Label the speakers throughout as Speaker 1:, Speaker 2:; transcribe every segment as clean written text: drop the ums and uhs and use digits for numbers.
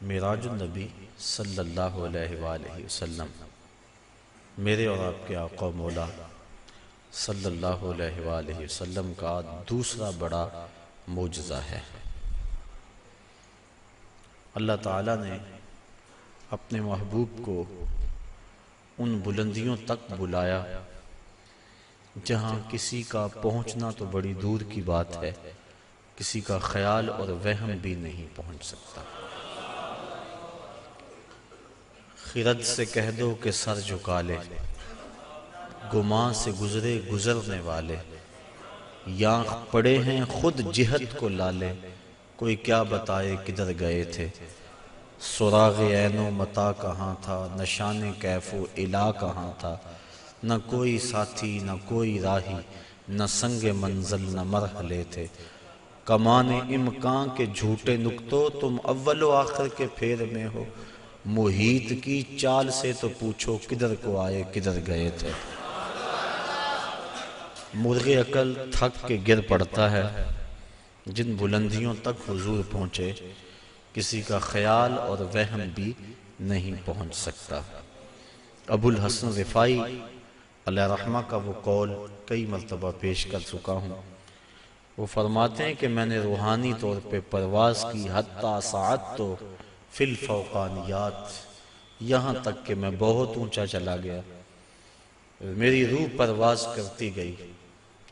Speaker 1: معراج النبی صلی اللہ علیہ وآلہ وسلم میرے اور آپ کے آقا و مولا صلی اللہ علیہ وآلہ وسلم کا دوسرا بڑا معجزہ ہے۔ اللہ تعالیٰ نے اپنے محبوب کو ان بلندیوں تک بلایا جہاں کسی کا پہنچنا تو بڑی دور کی بات ہے، کسی کا خیال اور وہم بھی نہیں پہنچ سکتا۔ خرد سے کہہ دو کہ سر جھکا لے، گمان سے گزرے گزرنے والے، یہاں پڑے ہیں خود جہت کو لالے، کوئی کیا بتائے کدھر گئے تھے، سراغ عین و متا کہاں تھا، نشان کیف و الا کہاں تھا، نہ کوئی ساتھی نہ کوئی راہی، نہ سنگ منزل نہ مرحلے تھے، کمان امکان کے جھوٹے نکتو تم اول و آخر کے پھیر میں ہو، محیط کی چال سے تو پوچھو کدھر کو آئے کدھر گئے تھے۔ مرغ عقل تھک کے گر پڑتا ہے، جن بلندیوں تک حضور پہنچے کسی کا خیال اور وہم بھی نہیں پہنچ سکتا۔ ابو الحسن رفاعی علیہ رحمہ کا وہ قول کئی مرتبہ پیش کر چکا ہوں۔ وہ فرماتے ہیں کہ میں نے روحانی طور پہ پرواز کی حتی ساعت تو فی الفوقانیات، یہاں تک کہ میں بہت اونچا چلا گیا، میری روح پرواز کرتی گئی،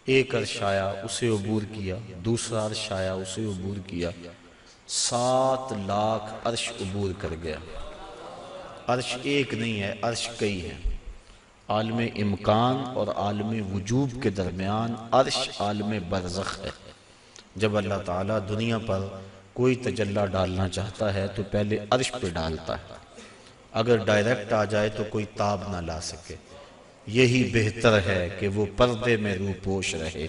Speaker 1: ایک عرش آیا اسے عبور کیا، دوسرا عرش آیا اسے عبور کیا، 7 لاکھ عرش عبور کر گیا۔ عرش ایک نہیں ہے، عرش کئی ہیں۔ عالم امکان اور عالم وجوب کے درمیان عرش عالم برزخ ہے۔ جب اللہ تعالیٰ دنیا پر کوئی تجلی ڈالنا چاہتا ہے تو پہلے عرش پہ ڈالتا ہے، اگر ڈائریکٹ آ جائے تو کوئی تاب نہ لا سکے۔ یہی بہتر ہے کہ وہ پردے میں روح پوش رہے،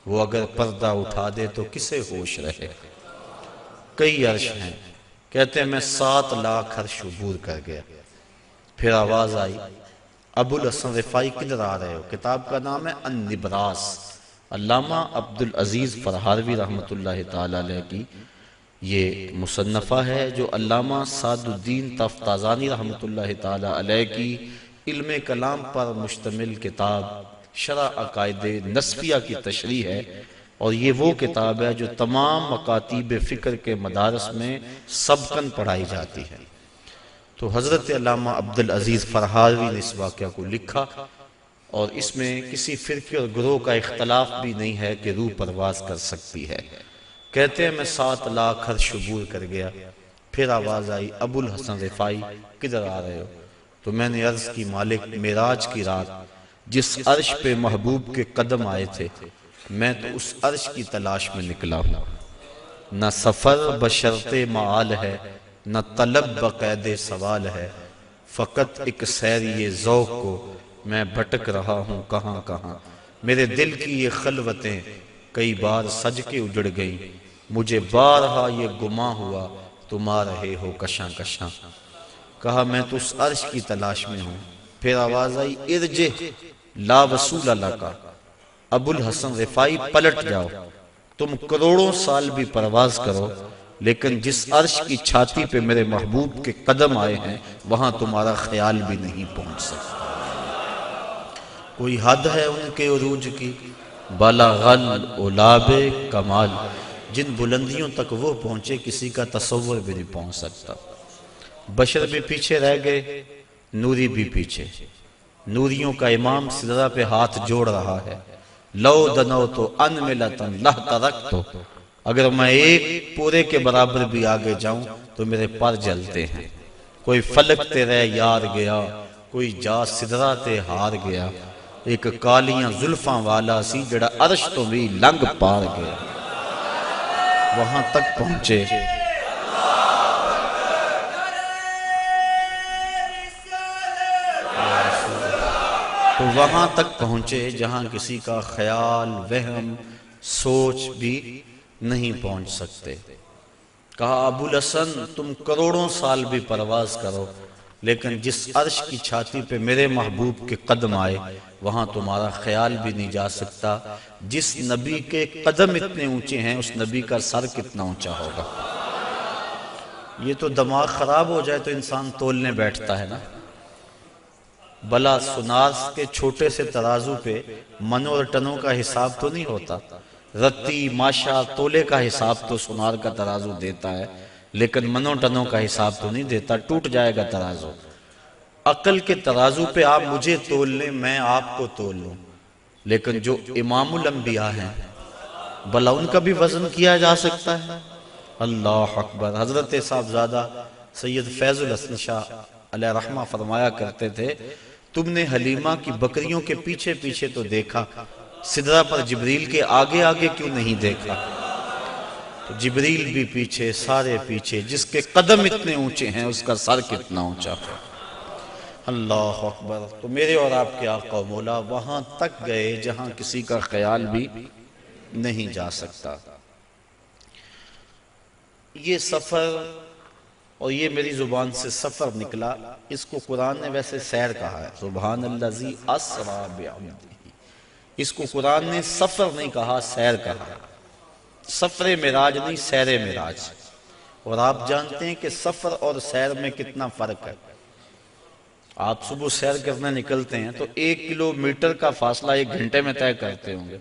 Speaker 1: وہ اگر پردہ اٹھا دے تو کسے ہوش رہے۔ کئی عرش ہیں، کہتے ہیں میں 7 لاکھ عرش عبور کر گیا۔ پھر آواز آئی ابو الحسن رفاعی کدھر آ رہے ہو؟ کتاب کا نام ہے النبراس، علامہ عبدالعزیز فرہاروی رحمۃ اللہ تعالی علیہ کی یہ مصنفہ ہے، جو علامہ سعد الدین تفتازانی رحمۃ اللہ تعالی علیہ کی علم کلام پر مشتمل کتاب شرح عقائد نسبیہ کی تشریح ہے، اور یہ وہ کتاب ہے جو تمام مکاتیب فکر کے مدارس میں سبقاً پڑھائی جاتی ہے۔ تو حضرت علامہ عبدالعزیز فرہاروی نے اس واقعہ کو لکھا، اور اس میں کسی فرقے اور گروہ کا اختلاف بھی نہیں ہے کہ روح پرواز کر سکتی ہے۔ کہتے ہیں میں 7 لاکھ عرش عبور کر گیا۔ پھر آواز آئی ابو الحسن رفاعی کدھر آ رہے ہو؟ تو میں نے عرض کی مالک معراج کی رات جس عرش پہ محبوب کے قدم آئے تھے، میں تو اس عرش کی تلاش میں نکلا ہوں، نہ سفر بشرط معال ہے، نہ طلب بقید سوال ہے، فقط ایک سیری ذوق کو میں بھٹک رہا ہوں کہاں کہاں، میرے دل کی یہ خلوتیں کئی بار سج کے اجڑ گئیں، مجھے بارہا یہ گماں ہوا تم آ رہے ہو کشاں کشاں۔ کہا میں تو اس عرش کی تلاش میں ہوں۔ پھر آواز آئی ارجع لا وصول اللہ کا، ابو الحسن رفاعی پلٹ جاؤ، تم کروڑوں سال بھی پرواز کرو، لیکن جس عرش کی چھاتی پہ میرے محبوب کے قدم آئے ہیں وہاں تمہارا خیال بھی نہیں پہنچ سکتا۔ کوئی حد ہے ان کے عروج کی، بلغ العلاب کمال، جن بلندیوں تک وہ پہنچے کسی کا تصور بھی نہیں پہنچ سکتا۔ بشر بھی پیچھے رہ گئے، نوری بھی پیچھے۔ نوریوں کا امام سدرہ پہ ہاتھ جوڑ رہا ہے، لو دنو تو ان ملتن لہ ترک تو، اگر میں ایک پورے کے برابر بھی آگے جاؤں تو میرے پر جلتے ہیں۔ کوئی فلک تیرے یار گیا، کوئی جا سدرہ تے ہار گیا، ایک کالیاں زلفاں والا سی جڑا عرش تو بھی لنگ پار گیا۔ وہاں تک پہنچے تو وہاں تک پہنچے جہاں کسی کا خیال وہم سوچ بھی نہیں پہنچ سکتے۔ کہا ابو الحسن تم کروڑوں سال بھی پرواز کرو، لیکن جس عرش کی چھاتی پہ میرے محبوب کے قدم آئے وہاں تمہارا خیال بھی نہیں جا سکتا۔ جس نبی کے قدم اتنے اونچے ہیں اس نبی کا سر کتنا اونچا ہوگا۔ یہ تو دماغ خراب ہو جائے تو انسان تولنے بیٹھتا ہے نا، بلا سنار کے چھوٹے سے ترازو پہ منوں اور ٹنوں کا حساب تو نہیں ہوتا، رتی ماشا تولے کا حساب تو سنار کا ترازو دیتا ہے، لیکن منوں ٹنوں کا حساب تو نہیں دیتا، ٹوٹ جائے گا ترازو۔ عقل کے ترازو پہ آپ مجھے تول لیں، میں آپ کو تول لوں، لیکن جو امام الانبیاء ہیں بھلا ان کا بھی وزن کیا جا سکتا ہے؟ اللہ اکبر۔ حضرت صاحبزادہ سید فیض الحسن شاہ علیہ رحمہ فرمایا کرتے تھے، تم نے حلیمہ کی بکریوں کے پیچھے پیچھے تو دیکھا، سدرہ پر جبریل کے آگے آگے کیوں نہیں دیکھا؟ تو جبریل بھی پیچھے، سارے پیچھے، جس کے قدم اتنے اونچے ہیں اس کا سر کتنا اونچا ہے۔ اللہ اکبر۔ تو میرے اور آپ کے آقا و مولا وہاں تک گئے جہاں کسی کا خیال بھی نہیں جا سکتا۔ یہ سفر، اور یہ میری زبان سے سفر نکلا، اس کو قرآن نے ویسے سیر کہا ہے، سبحان الذی اسری بعبدہ، اس کو قرآن نے سفر نہیں کہا، سیر کہا، سفر معراج نہیں، سیر معراج۔ اور آپ جانتے ہیں کہ سفر اور سیر میں کتنا فرق ہے۔ آپ صبح سیر کرنے نکلتے ہیں تو 1 کلومیٹر کا فاصلہ 1 گھنٹے میں طے کرتے ہوں گے،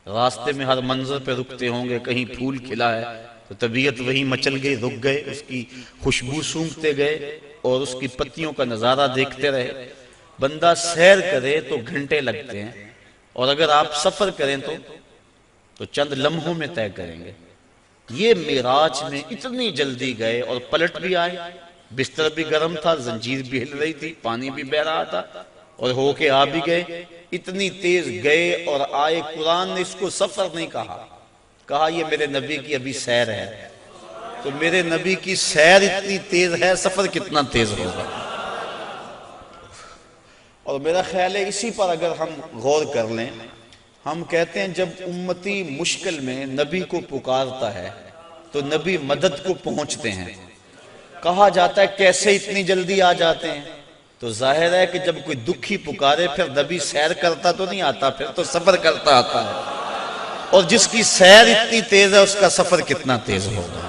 Speaker 1: راستے میں ہر منظر پہ رکتے ہوں گے، کہیں پھول کھلا ہے تو طبیعت وہیں مچل گئی، رک گئے، اس کی خوشبو سونگھتے گئے اور اس کی پتیوں کا نظارہ دیکھتے رہے۔ بندہ سیر کرے تو گھنٹے لگتے ہیں، اور اگر آپ سفر کریں تو چند لمحوں میں طے کریں گے۔ یہ معراج میں اتنی جلدی گئے اور پلٹ بھی آئے، بستر بھی گرم تھا، زنجیر بھی ہل رہی تھی، پانی بھی بہہ رہا تھا، اور ہو کے آ بھی گئے، اتنی تیز گئے اور آئے۔ قرآن نے اس کو سفر نہیں کہا، کہا یہ میرے نبی کی ابھی سیر ہے۔ تو میرے نبی کی سیر اتنی تیز ہے، سفر کتنا تیز ہوگا۔ اور میرا خیال ہے اسی پر اگر ہم غور کر لیں، ہم کہتے ہیں جب امتی مشکل میں نبی کو پکارتا ہے تو نبی مدد کو پہنچتے ہیں۔ کہا جاتا ہے کیسے اتنی جلدی آ جاتے ہیں؟ تو ظاہر ہے کہ جب کوئی دکھی پکارے پھر نبی سیر کرتا تو نہیں آتا، پھر تو سفر کرتا آتا ہے، اور جس کی سیر اتنی تیز ہے اس کا سفر کتنا تیز ہوگا۔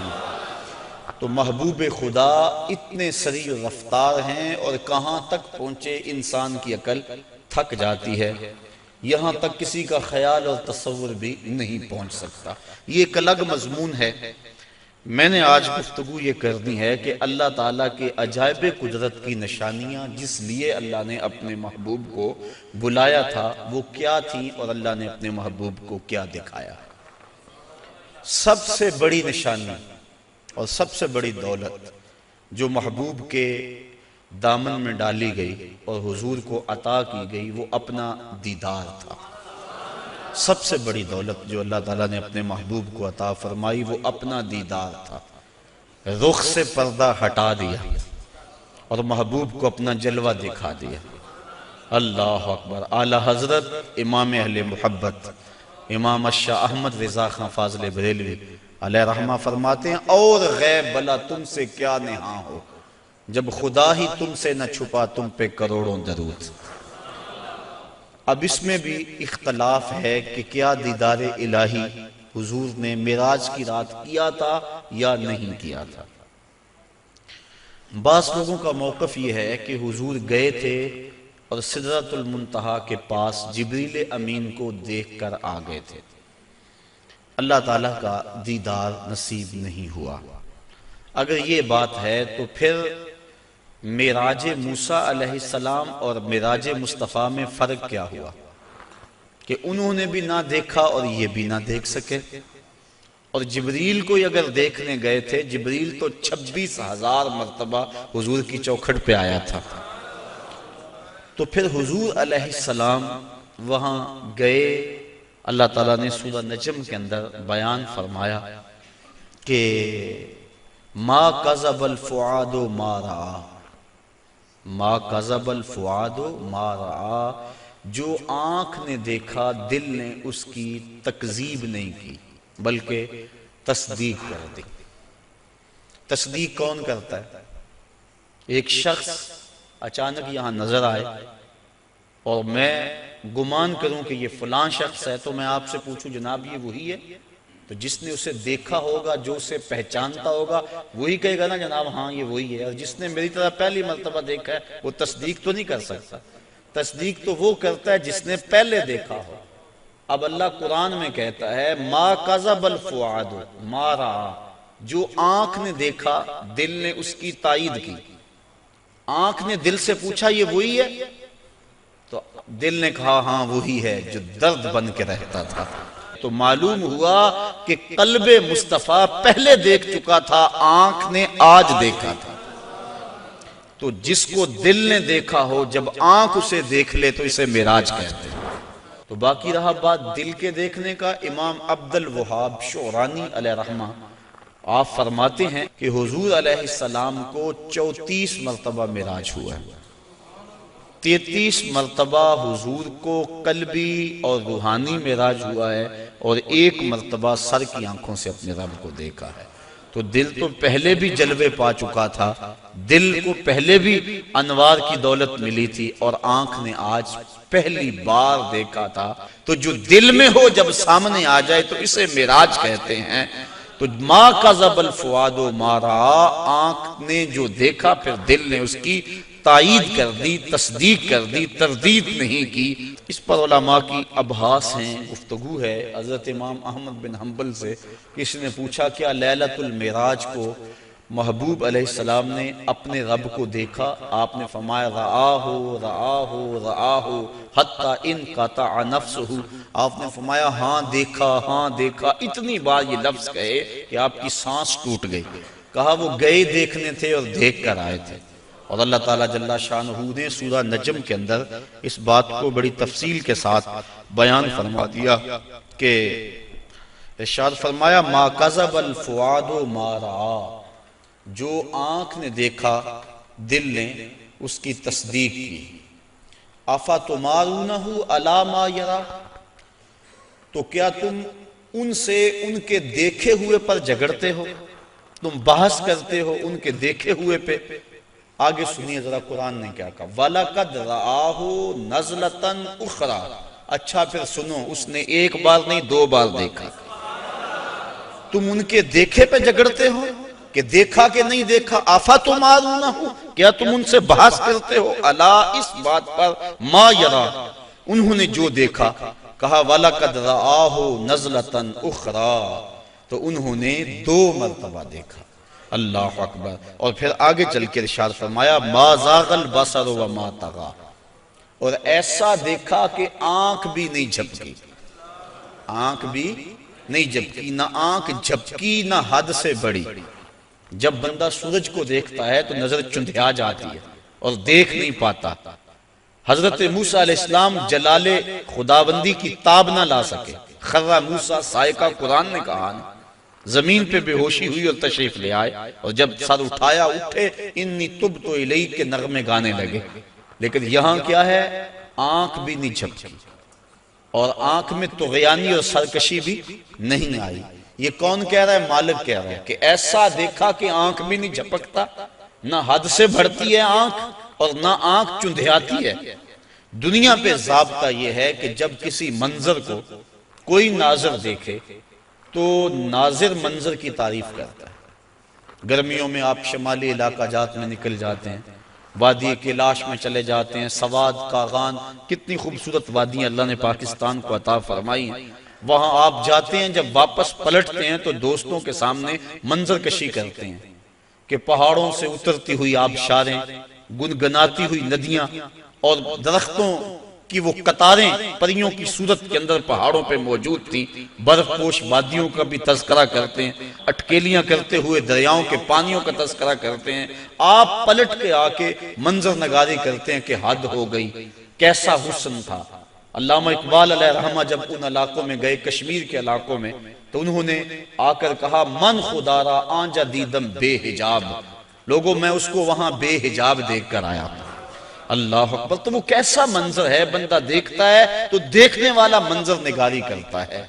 Speaker 1: تو محبوب خدا اتنے سریع رفتار ہیں، اور کہاں تک پہنچے انسان کی عقل تھک جاتی ہے، یہاں تک کسی کا خیال اور تصور بھی نہیں پہنچ سکتا۔ یہ ایک الگ مضمون ہے۔ میں نے آج گفتگو یہ کرنی ہے کہ اللہ تعالیٰ کے عجائب قدرت کی نشانیاں جس لیے اللہ نے اپنے محبوب کو بلایا تھا وہ کیا تھیں، اور اللہ نے اپنے محبوب کو کیا دکھایا۔ سب سے بڑی نشانی اور سب سے بڑی دولت جو محبوب کے دامن میں ڈالی گئی اور حضور کو عطا کی گئی وہ اپنا دیدار تھا۔ سب سے بڑی دولت جو اللہ تعالیٰ نے اپنے محبوب کو عطا فرمائی وہ اپنا دیدار تھا۔ رخ سے پردہ ہٹا دیا اور محبوب کو اپنا جلوہ دکھا دیا۔ اللہ اکبر۔ اعلی حضرت امام اہل محبت امام الشاہ احمد رضا خان فاضل بریلوی علیہ رحمہ فرماتے ہیں، اور غیب بلا تم سے کیا نہاں ہو، جب خدا ہی تم سے نہ چھپا تم پہ کروڑوں درود۔ اب اس میں بھی اختلاف ہے کہ کیا دیدار الہی حضور نے معراج کی رات کیا تھا یا نہیں کیا تھا۔ بعض لوگوں کا موقف یہ ہے کہ حضور گئے تھے اور سدرۃ المنتہا کے پاس جبریل امین کو دیکھ کر آ گئے تھے، اللہ تعالیٰ کا دیدار نصیب نہیں ہوا۔ اگر یہ بات ہے تو پھر معراج موسیٰ علیہ السلام اور معراج مصطفیٰ میں فرق کیا ہوا کہ انہوں نے بھی نہ دیکھا اور یہ بھی نہ دیکھ سکے؟ اور جبریل کو اگر دیکھنے گئے تھے، جبریل تو 26,000 مرتبہ حضور کی چوکھٹ پہ آیا تھا، تو پھر حضور علیہ السلام وہاں گئے۔ اللہ تعالیٰ نے سورہ نجم کے اندر بیان فرمایا کہ ما کذب الفؤاد ما رأى، ما کذب الفؤاد ما رأى، جو آنکھ نے دیکھا دل نے اس کی تکذیب نہیں کی بلکہ تصدیق کر دی۔ تصدیق کون کرتا ہے؟ ایک شخص اچانک یہاں نظر آئے اور میں گمان کروں کہ یہ فلاں شخص ہے، تو میں آپ سے پوچھوں جناب یہ وہی ہے؟ تو جس نے اسے دیکھا ہوگا، جو اسے پہچانتا ہوگا، وہی کہے گا نا جناب ہاں یہ وہی ہے. اور جس نے میری طرح پہلی مرتبہ دیکھا ہے وہ تصدیق تو نہیں کر سکتا. تصدیق تو وہ کرتا ہے جس نے پہلے دیکھا ہو. اب اللہ قرآن میں کہتا ہے ما کذب الفؤاد ما رأى، جو آنکھ نے دیکھا دل نے اس کی تائید کی. آنکھ نے دل سے پوچھا یہ وہی ہے، تو دل نے کہا ہاں وہی ہے جو درد بن کے رہتا تھا. تو معلوم ہوا کہ قلب مصطفیٰ پہلے دیکھ چکا تھا، آنکھ نے آج دیکھا تھا. تو جس کو دل نے دیکھا ہو جب آنکھ اسے دیکھ لے تو اسے معراج کہتے ہیں. تو باقی رہا بات دل کے دیکھنے کا. امام عبد الوہاب شعرانی علیہ رحمہ آپ فرماتے ہیں کہ حضور علیہ السلام کو 34 مرتبہ معراج ہوا ہے. 33 مرتبہ حضور کو قلبی اور روحانی معراج ہوا ہے، اور 1 مرتبہ سر کی آنکھوں سے اپنے رب کو دیکھا ہے. تو دل تو پہلے بھی جلوے پا چکا تھا، دل کو پہلے بھی انوار کی دولت ملی تھی، اور آنکھ نے آج پہلی بار دیکھا تھا. تو جو دل میں ہو جب سامنے آ جائے تو اسے معراج کہتے ہیں. تو ما کذب الفؤاد ما رأى، آنکھ نے جو دیکھا پھر دل نے اس کی تائید کر دی، تصدیق کر دی، تردید نہیں کی. اس پر علماء کی ابحاث ہیں، گفتگو ہے. حضرت امام احمد بن حنبل سے کسی نے پوچھا کیا لیلۃ المعراج کو محبوب علیہ السلام نے اپنے رب کو دیکھا؟ آپ نے فرمایا رآہ رآہ رآہ حتی انقطع نفسہ. آپ نے فرمایا ہاں دیکھا ہاں دیکھا. اتنی بار یہ لفظ کہے کہ آپ کی سانس ٹوٹ گئی. کہا وہ گئے دیکھنے تھے اور دیکھ کر آئے تھے. اور اللہ تعالیٰ جل شانہ نے سورہ نجم کے اندر اس بات کو بڑی تفصیل کے ساتھ بیان فرما دیا کہ ارشاد فرمایا ما کذب الفؤاد ما رأى، جو آنکھ نے دیکھا دل نے اس کی تصدیق کی. افتمارونہ علی ما یری، تو کیا تم ان سے ان کے دیکھے ہوئے پر جھگڑتے ہو، تم بحث کرتے ہو ان کے دیکھے ہوئے پہ. آگے سنیے ذرا قرآن نے کیا کہا وَلَقَدْ رَآهُ نَزْلَةً أُخْرَى. اچھا پھر سنو، اس نے 1 بار نہیں 2 بار دیکھا. تم ان کے دیکھے پہ جھگڑتے ہو کہ دیکھا کہ نہیں دیکھا. اَفَتُمَارُونَهُ، کیا تم ان سے بحث کرتے ہو الا اس بات پر ما یرا، انہوں نے جو دیکھا. کہا وَلَقَدْ رَآهُ نَزْلَةً أُخْرَى، تو انہوں نے 2 مرتبہ دیکھا. اللہ اکبر. اور پھر آگے چل کے ارشاد فرمایا ما زاغ البصر وما طغى، اور ایسا دیکھا کہ آنکھ بھی نہیں جھپکی. آنکھ بھی نہیں جھپکی، نہ آنکھ جھپکی نہ حد سے بڑی. جب بندہ سورج کو دیکھتا ہے تو نظر چندھیا جاتی ہے اور دیکھ نہیں پاتا. حضرت موسیٰ علیہ السلام جلال خداوندی کی تاب نہ لا سکے. خرّ موسیٰ صاعقہ، قرآن نے کہا نا، زمین پہ بے ہوشی ہوئی اور تشریف لے آئے، اور جب سر اٹھایا اٹھے انی تبت الیک کے نغمے گانے لگے. لیکن یہاں کیا ہے، آنکھ بھی نہیں جھپکی اور آنکھ میں طغیانی اور سرکشی بھی نہیں آئی. یہ کون کہہ رہا ہے؟ مالک کہہ رہا ہے کہ ایسا دیکھا کہ آنکھ بھی نہیں جھپکتا، نہ حد سے بڑھتی ہے آنکھ اور نہ آنکھ چندھیاتی ہے. دنیا پہ ضابطہ یہ ہے کہ جب کسی منظر کو کوئی ناظر دیکھے تو ناظر منظر کی تعریف کرتا ہے. گرمیوں میں آپ شمالی علاقہ جات میں نکل جاتے ہیں، وادی کیلاش میں چلے جاتے ہیں، سواد کاغان، کتنی خوبصورت وادیاں اللہ نے پاکستان کو عطا فرمائی ہیں. وہاں آپ جاتے ہیں، جب واپس پلٹتے ہیں تو دوستوں کے سامنے منظر کشی کرتے ہیں کہ پہاڑوں سے اترتی ہوئی آبشاریں، گنگناتی ہوئی ندیاں، اور درختوں کی وہ قطاریں پریوں کی صورت کے اندر پہاڑوں پہ موجود تھیں. برف پوش وادیوں کا بھی تذکرہ کرتے ہیں، اٹکیلیاں کرتے ہوئے دریاؤں کے پانیوں کا تذکرہ کرتے ہیں. آپ پلٹ کے آ کے منظر نگاری کرتے ہیں کہ حد ہو گئی، کیسا حسن تھا. علامہ اقبال علیہ رحمہ جب ان علاقوں میں گئے، کشمیر کے علاقوں میں، تو انہوں نے آ کر کہا من خدارا آنجا دیدم بے حجاب. لوگوں میں اس کو وہاں بے حجاب دیکھ کر آیا. اللہ اکبر. تو وہ کیسا منظر ہے، بندہ دیکھتا ہے تو دیکھنے والا منظر نگاری کرتا ہے.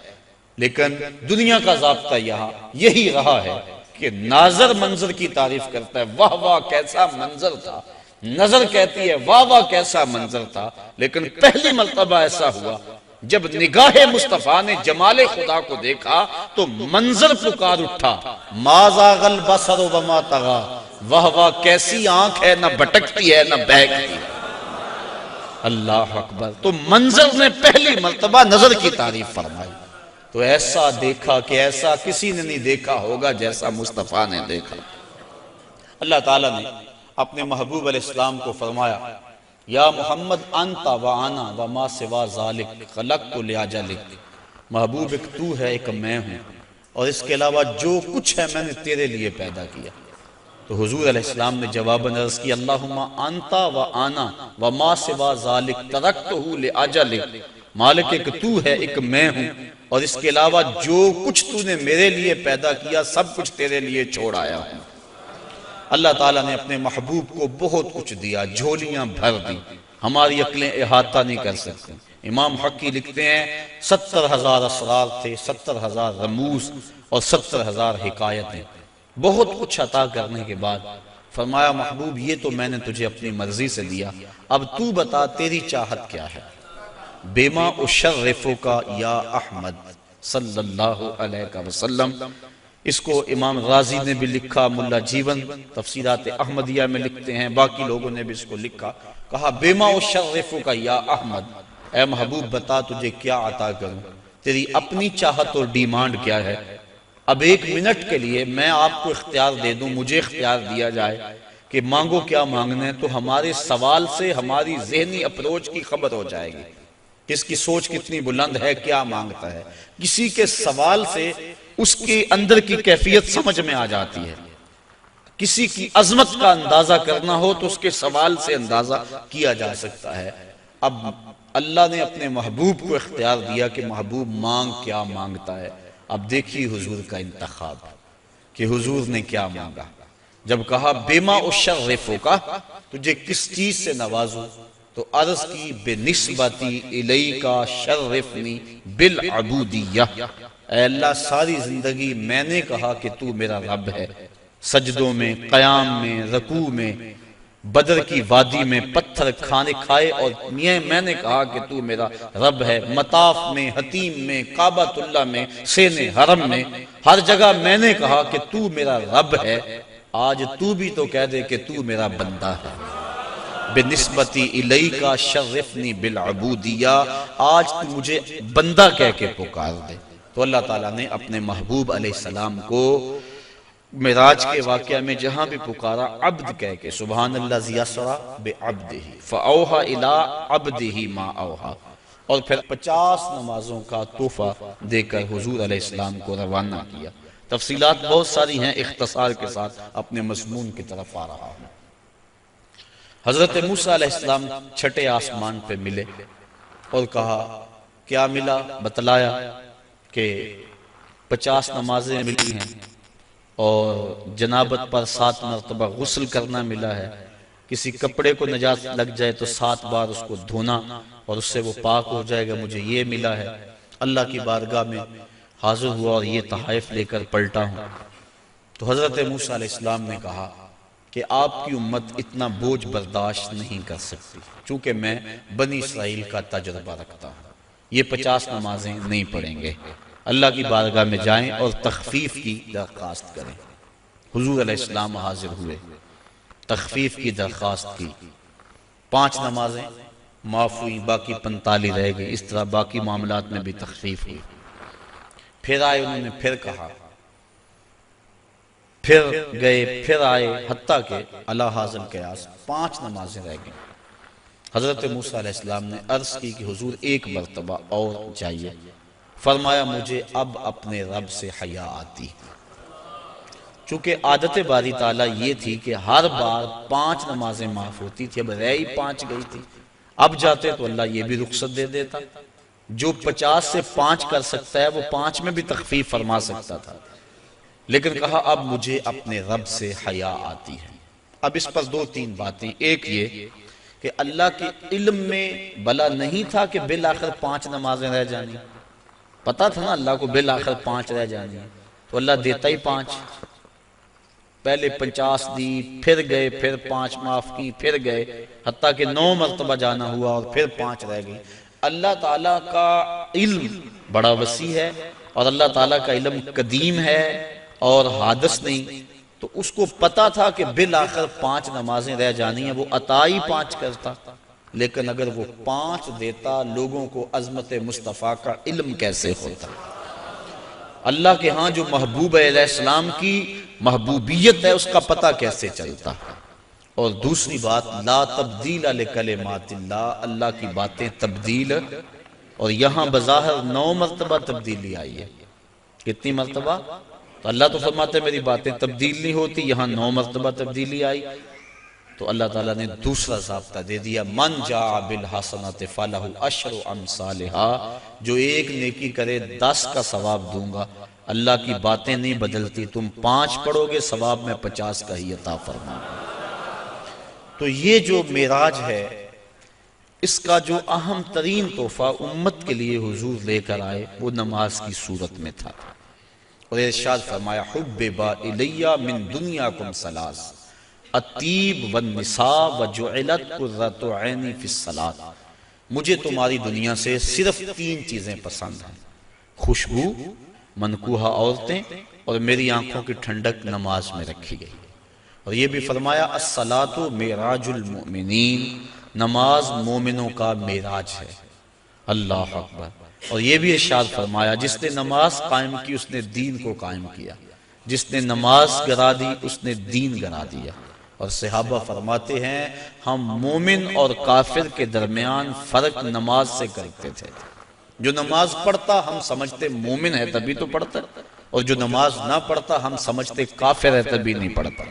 Speaker 1: لیکن دنیا کا ضابطہ یہاں یہی رہا ہے کہ ناظر منظر کی تعریف کرتا ہے، واہ واہ کیسا منظر تھا. نظر کہتی ہے واہ واہ کیسا منظر تھا. لیکن پہلی مرتبہ ایسا ہوا جب نگاہ مصطفیٰ نے جمال خدا کو دیکھا تو منظر پکار اٹھا، ما زاغ البصر وما طغی، واہ واہ کیسی آنکھ ہے، نہ بھٹکتی ہے نہ بہکتی ہے۔ اللہ اکبر۔ تو منظر نے پہلی مرتبہ نظر کی تعریف فرمائی، تو ایسا دیکھا کہ ایسا کسی نے نہیں دیکھا ہوگا جیسا مصطفیٰ نے دیکھا۔ اللہ تعالیٰ نے اپنے محبوب علیہ السلام کو فرمایا، یا محمد انت و انا و ما سوا ذالک خلقت لاجلک، محبوب ایک تو ہے ایک میں ہوں، اور اس کے علاوہ جو کچھ ہے میں نے تیرے لیے پیدا کیا۔ تو حضور علیہ السلام نے جواباً عرض کیا، اللہم انت و انا و ما سوا ذالک ترکتہ لاجلک، مالک ایک تو ہے ایک میں ہوں، اور اس کے علاوہ جو کچھ تو نے میرے لیے پیدا کیا سب کچھ تیرے لیے چھوڑ آیا ہوں۔ اللہ تعالیٰ نے اپنے محبوب کو بہت کچھ دیا، جھولیاں بھر دی، ہماری عقلیں احاطہ نہیں کر سکتے۔ امام حقی لکھتے ہیں 70,000 اسرار تھے، 70,000 رموز اور 70,000 حکایتیں، بہت کچھ عطا کرنے کے بعد فرمایا، محبوب یہ تو میں نے تجھے اپنی مرضی سے دیا، اب تو بتا تیری چاہت کیا ہے۔ بیما اشرفک یا احمد صلی اللہ علیہ وسلم، اس کو امام غازی نے بھی لکھا، ملا جیون تفسیرات احمدیہ میں لکھتے ہیں، باقی لوگوں نے بھی اس کو لکھا، کہا بیما اشرفک یا احمد، اے محبوب بتا تجھے کیا عطا کروں، تیری اپنی چاہت اور ڈیمانڈ کیا ہے۔ اب 1 منٹ کے لیے میں آپ کو اختیار دے دوں، مجھے اختیار دیا جائے کہ مانگو کیا مانگنا ہے، تو ہمارے سوال سے ہماری ذہنی اپروچ کی خبر ہو جائے گی، کس کی سوچ کتنی بلند ہے، کیا مانگتا ہے۔ کسی کے سوال سے اس کے اندر کی کیفیت سمجھ میں آ جاتی ہے، کسی کی عظمت کا اندازہ کرنا ہو تو اس کے سوال سے اندازہ کیا جا سکتا ہے۔ اب اللہ نے اپنے محبوب کو اختیار دیا کہ محبوب مانگ کیا مانگتا ہے۔ اب دیکھیے حضور کا انتخاب کہ حضور نے کیا مانگا۔ جب کہا بیما اشرفک، تجھے کس چیز سے نوازوں، تو عرض کی بنسبتی الیک شرفنی بالعبودیہ، اے اللہ ساری زندگی میں نے کہا کہ تو میرا رب ہے، سجدوں میں، قیام میں، رکوع میں، بدر کی وادی میں پتھر کھانے کھائے، اور میں نے کہا کہ تو میرا رب ہے، مطاف میں، حتیم میں، کعبۃ اللہ میں، سین حرم میں، ہر جگہ میں نے کہا کہ تو میرا رب ہے۔ آج تو بھی تو کہہ دے کہ تو میرا بندہ ہے، بنسبتی الیک شرفنی بالعبودیہ، آج تو مجھے بندہ کہہ کے پکار دے۔ تو اللہ تعالیٰ نے اپنے محبوب علیہ السلام کو معراج کے واقعہ میں جہاں بھی پکارا عبد کہہ کے، سبحان الذی اسری بعبدہ فاوحی الی عبدہ ما اوحی، اور پھر 50 نمازوں کا تحفہ دے کر حضور علیہ السلام کو روانہ کیا۔ تفصیلات بہت ساری ہیں، اختصار کے ساتھ اپنے مضمون کی طرف آ رہا ہوں۔ حضرت موسیٰ علیہ السلام چھٹے آسمان پہ ملے اور کہا کیا ملا، بتلایا کہ 50 نمازیں ملی ہیں، اور جنابت پر 7 مرتبہ غسل کرنا ملا ہے، کسی کپڑے کو نجاست لگ جائے تو 7 بار اس کو دھونا اور اس سے وہ پاک ہو جائے گا، مجھے یہ ملا ہے۔ اللہ کی بارگاہ میں حاضر ہوا اور یہ تحائف لے کر پلٹا ہوں۔ تو حضرت موسیٰ علیہ السلام نے کہا کہ آپ کی امت اتنا بوجھ برداشت نہیں کر سکتی، چونکہ میں بنی اسرائیل کا تجربہ رکھتا ہوں، یہ 50 نمازیں نہیں پڑھیں گے۔ اللہ کی بارگاہ میں جائیں اور تخفیف کی درخواست کریں۔ حضور علیہ السلام حاضر ہوئے، تخفیف کی درخواست کی، 5 نمازیں معاف ہوئی، باقی 45 رہ گئی، اس طرح باقی معاملات میں بھی تخفیف ہوئی۔ پھر آئے، انہوں نے پھر کہا، پھر گئے، پھر آئے، حتیٰ کہ علی حاضر قیاس 5 نمازیں رہ گئیں۔ حضرت موسیٰ علیہ السلام نے عرض کی کہ حضور ایک مرتبہ اور جائیے۔ فرمایا مجھے اب اپنے رب سے حیا آتی، چونکہ عادت باری تعالیٰ یہ تھی کہ ہر بار 5 نمازیں معاف ہوتی تھی، اب رہ ہی 5 گئی تھی، اب جاتے تو اللہ یہ بھی رخصت دے دیتا، جو 50 سے 5 کر سکتا ہے وہ 5 میں بھی تخفیف فرما سکتا تھا، لیکن کہا اب مجھے اپنے رب سے حیا آتی ہے۔ اب اس پر 2-3 باتیں، ایک یہ کہ اللہ کے علم میں بلا نہیں تھا کہ بالآخر 5 نمازیں رہ جانی، پتا تھا نا اللہ کو بالآخر 5 رہ جانی، تو اللہ دیتا ہی 5، پہلے 50 دی، پھر گئے، پھر 5 معاف کی، پھر گئے، حتیٰ کہ 9 مرتبہ جانا ہوا اور پھر 5 رہ گئی۔ اللہ تعالیٰ کا علم بڑا وسیع ہے اور اللہ تعالیٰ کا علم قدیم ہے اور حادث نہیں، تو اس کو پتا تھا کہ بالآخر 5 نمازیں رہ جانی ہیں، وہ عطا ہی 5 کرتا، لیکن اگر وہ 5 دیتا لوگوں کو عظمت مصطفیٰ کا علم کیسے ہوتا؟ اللہ کے ہاں جو محبوب علیہ السلام کی محبوبیت ہے اس کا پتہ کیسے چلتا؟ اور دوسری بات، لا تبدیل لکلمات اللہ، اللہ کی باتیں تبدیل، اور یہاں بظاہر 9 مرتبہ تبدیلی آئی ہے۔ کتنی مرتبہ؟ تو اللہ تو فرماتے ہیں میری باتیں تبدیل نہیں ہوتی، یہاں 9 مرتبہ تبدیلی آئی، تو اللہ تعالیٰ نے دوسرا ضابطہ دے دیا، من جاء بالحسنۃ فلہ عشر امثالھا، جو ایک نیکی کرے 10 کا ثواب دوں گا۔ اللہ کی باتیں نہیں بدلتی، تم 5 پڑھو گے ثواب میں 50 کا ہی عطا فرماؤں گا۔ تو یہ جو معراج ہے اس کا جو اہم ترین تحفہ امت کے لیے حضور لے کر آئے وہ نماز کی صورت میں تھا، اور ارشاد فرمایا حبب الی من دنیاکم ثلاث الطیب والنساء وجعلت قرۃ عینی فی الصلاۃ، مجھے تمہاری دنیا سے صرف 3 چیزیں پسند ہیں، خوشبو، منکوحہ عورتیں، اور میری آنکھوں کی ٹھنڈک نماز میں رکھی گئی۔ اور یہ بھی فرمایا الصلاۃ معراج المؤمنین، نماز مومنوں کا معراج ہے۔ اللہ اکبر۔ اور یہ بھی ارشاد فرمایا جس نے نماز قائم کی اس نے دین کو قائم کیا، جس نے نماز گرا دی اس نے دین گرا دیا۔ اور صحابہ فرماتے ہیں ہم مومن اور کافر کے درمیان فرق نماز سے کرتے تھے، جو نماز پڑھتا ہم سمجھتے مومن ہے تبھی تو پڑھتا، اور جو نماز نہ پڑھتا ہم سمجھتے کافر ہے تبھی نہیں پڑھتا۔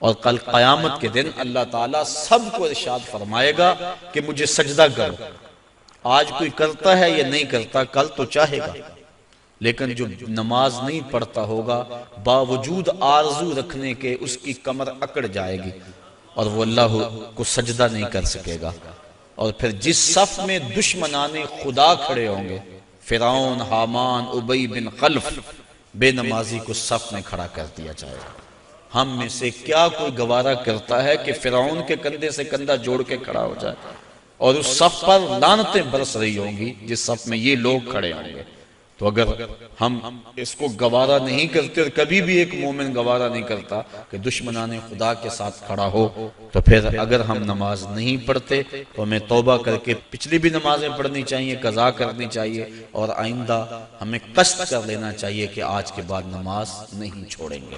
Speaker 1: اور کل قیامت کے دن اللہ تعالیٰ سب کو ارشاد فرمائے گا کہ مجھے سجدہ کرو۔ آج کوئی کرتا ہے یا نہیں کرتا، کل تو چاہے گا، لیکن جو نماز نہیں پڑھتا ہوگا باوجود آرزو رکھنے کے اس کی کمر اکڑ جائے گی اور وہ اللہ کو سجدہ نہیں کر سکے گا۔ اور پھر جس صف میں دشمنان خدا کھڑے ہوں گے، فرعون، حامان، ابی بن خلف، بے نمازی کو صف میں کھڑا کر دیا جائے گا۔ ہم میں سے کیا کوئی گوارا کرتا ہے کہ فرعون کے کندھے سے کندھا جوڑ کے کھڑا ہو جائے، اور اس صف پر لعنتیں برس رہی ہوں گی جس صف میں یہ لوگ کھڑے ہوں گے؟ تو اگر ہم اس کو گوارا نہیں کرتے، اور کبھی بھی ایک مومن گوارا نہیں کرتا کہ دشمنان خدا کے ساتھ کھڑا ہو، تو پھر اگر ہم نماز نہیں پڑھتے تو ہمیں توبہ کر کے پچھلی بھی نمازیں پڑھنی چاہیے، قضا کرنی چاہیے، اور آئندہ ہمیں قصد کر لینا چاہیے کہ آج کے بعد نماز نہیں چھوڑیں گے۔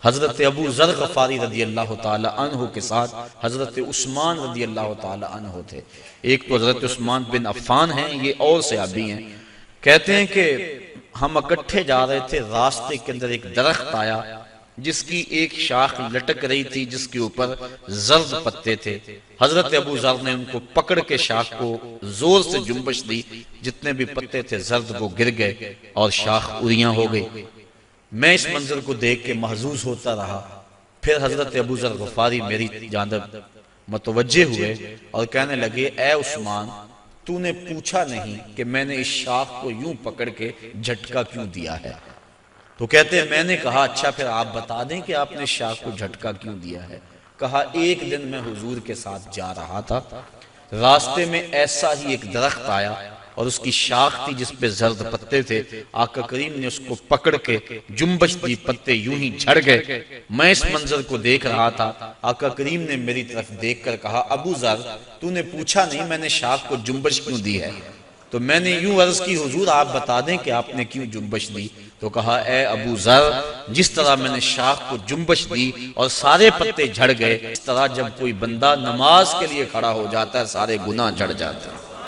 Speaker 1: حضرت ابو ذر غفاری رضی اللہ تعالی عنہ کے ساتھ حضرت عثمان رضی اللہ تعالی عنہ تھے۔ ایک تو حضرت عثمان بن عفان ہیں، یہ اور صحابی ہیں۔ کہتے ہیں کہ ہم اکٹھے جا رہے تھے، راستے کے اندر ایک درخت آیا جس کی ایک شاخ لٹک رہی تھی جس کے اوپر زرد پتے تھے۔ حضرت ابو ذر نے ان کو پکڑ کے شاخ کو زور سے جنبش دی، جتنے بھی پتے تھے زرد وہ گر گئے اور شاخ اریاں ہو گئی۔ میں اس منظر کو دیکھ کے محظوظ ہوتا رہا۔ پھر حضرت ابو ذر غفاری میری جانب متوجہ ہوئے اور کہنے لگے اے عثمان، تو نے پوچھا نہیں کہ میں نے اس شاخ کو یوں پکڑ کے جھٹکا کیوں دیا ہے؟ تو کہتے ہیں میں نے کہا اچھا پھر آپ بتا دیں کہ آپ نے شاخ کو جھٹکا کیوں دیا ہے؟ کہا ایک دن میں حضور کے ساتھ جا رہا تھا، راستے میں ایسا ہی ایک درخت آیا اور اس کی شاخ تھی جس پہ زرد پتے تھے، آقا کریم نے اس کو پکڑ کے جنبش دی، پتے یوں ہی جھڑ گئے۔ میں اس منظر کو دیکھ رہا تھا، آقا کریم نے میری طرف دیکھ کر کہا ابو ذر تو نے پوچھا نہیں میں نے شاخ کو جنبش کیوں دی ہے؟ تو میں نے یوں عرض کی حضور آپ بتا دیں کہ آپ نے کیوں جنبش دی؟ تو کہا اے ابو ذر جس طرح میں نے شاخ کو جنبش دی اور سارے پتے جھڑ گئے، اس طرح جب کوئی بندہ نماز کے لیے کھڑا ہو جاتا ہے سارے گناہ جھڑ جاتے ہیں۔